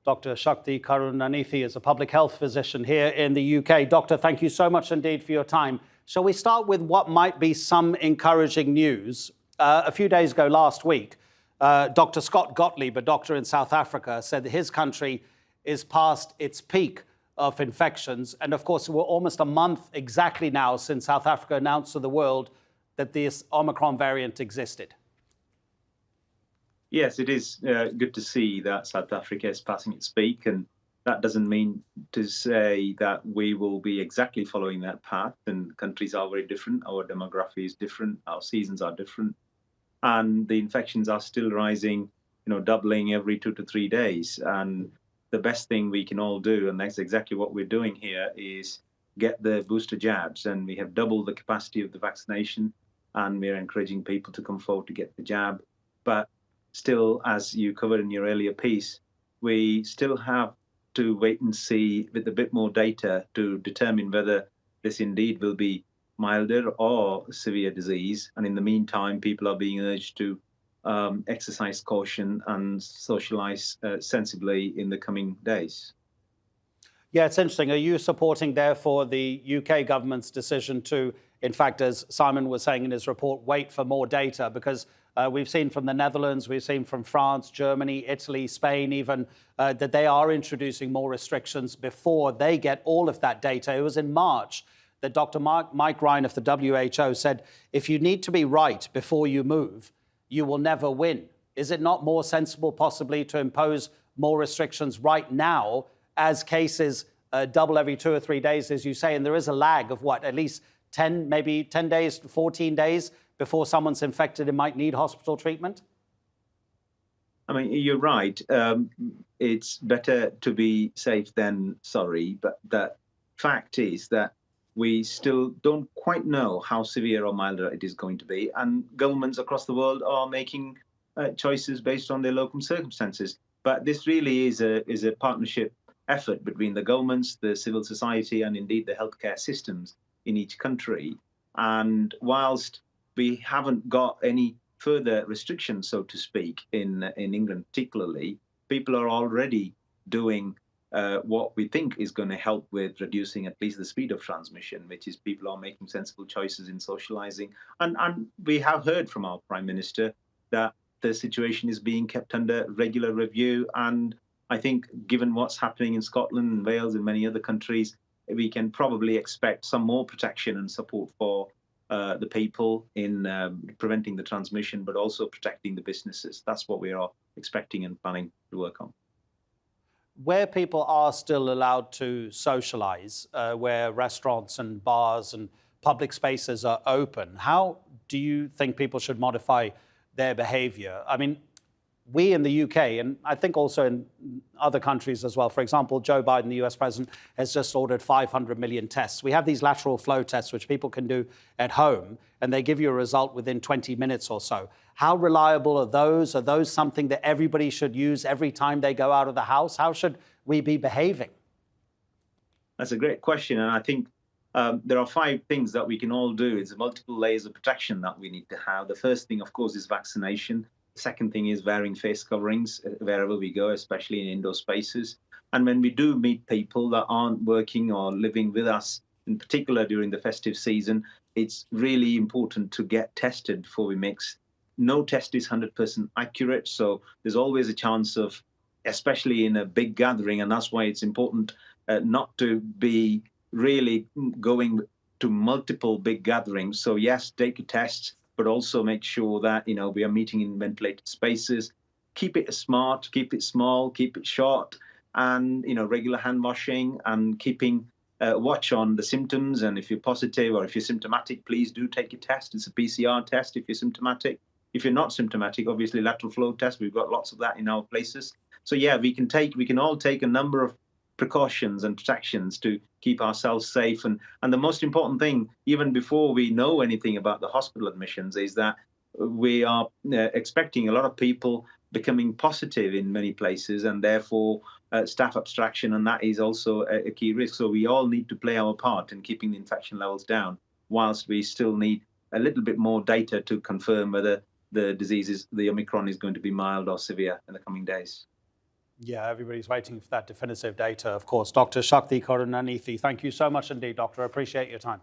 Dr Sakhti Karunanithi is a public health physician here in the UK. Doctor, thank you so much indeed for your time. Shall we start with what might be some encouraging news? A few days ago, last week, Dr Scott Gottlieb, a doctor in South Africa, said that his country is past its peak of infections. And of course, we're almost a month exactly now since South Africa announced to the world that this Omicron variant existed. Yes, it is good to see that South Africa is passing its peak, and that doesn't mean to say that we will be exactly following that path. And countries are very different, our demography is different, our seasons are different, and the infections are still rising, doubling every 2 to 3 days. And the best thing we can all do, and that's exactly what we're doing here, is get the booster jabs. And we have doubled the capacity of the vaccination, and we're encouraging people to come forward to get the jab. But still, as you covered in your earlier piece, we still have to wait and see with a bit more data to determine whether this indeed will be milder or severe disease. And in the meantime, people are being urged to exercise caution and socialize sensibly in the coming days. Yeah, it's interesting. Are you supporting, therefore, the UK government's decision to, in fact, as Simon was saying in his report, wait for more data? Because we've seen from the Netherlands, we've seen from France, Germany, Italy, Spain even, that they are introducing more restrictions before they get all of that data. It was in March that Dr. Mike Ryan of the WHO said, if you need to be right before you move, you will never win. Is it not more sensible possibly to impose more restrictions right now as cases double every 2 or 3 days, as you say? And there is a lag of what, at least 10, maybe 10 days, 14 days before someone's infected and might need hospital treatment? I mean, you're right. It's better to be safe than sorry. But the fact is that we still don't quite know how severe or milder it is going to be. And governments across the world are making choices based on their local circumstances. But this really is a partnership effort between the governments, the civil society, and indeed the healthcare systems in each country. And whilst we haven't got any further restrictions, so to speak, in England particularly, people are already doing what we think is going to help with reducing at least the speed of transmission, which is people are making sensible choices in socializing. And we have heard from our Prime Minister that the situation is being kept under regular review. And I think given what's happening in Scotland and Wales and many other countries, we can probably expect some more protection and support for the people in preventing the transmission, but also protecting the businesses. That's what we are expecting and planning to work on. Where people are still allowed to socialize, where restaurants and bars and public spaces are open, how do you think people should modify their behavior? I mean, we in the UK, and I think also in other countries as well, for example, Joe Biden, the US president, has just ordered 500 million tests. We have these lateral flow tests, which people can do at home, and they give you a result within 20 minutes or so. How reliable are those? Are those something that everybody should use every time they go out of the house? How should we be behaving? That's a great question. And I think there are 5 things that we can all do. It's multiple layers of protection that we need to have. The first thing, of course, is vaccination. Second thing is wearing face coverings wherever we go, especially in indoor spaces. And when we do meet people that aren't working or living with us, in particular during the festive season, it's really important to get tested before we mix. No test is 100% accurate, so there's always a chance of, especially in a big gathering, and that's why it's important not to be really going to multiple big gatherings. So yes, take a test, but also make sure that, we are meeting in ventilated spaces. Keep it smart, keep it small, keep it short, and, regular hand washing and keeping watch on the symptoms. And if you're positive or if you're symptomatic, please do take a test. It's a PCR test if you're symptomatic. If you're not symptomatic, obviously lateral flow test, we've got lots of that in our places. So yeah, we can all take a number of precautions and protections to keep ourselves safe. And the most important thing, even before we know anything about the hospital admissions, is that we are expecting a lot of people becoming positive in many places, and therefore staff abstraction, and that is also a key risk. So we all need to play our part in keeping the infection levels down, whilst we still need a little bit more data to confirm whether the Omicron is going to be mild or severe in the coming days. Yeah, everybody's waiting for that definitive data, of course. Dr. Sakhti Karunanithi, thank you so much indeed, Doctor. I appreciate your time.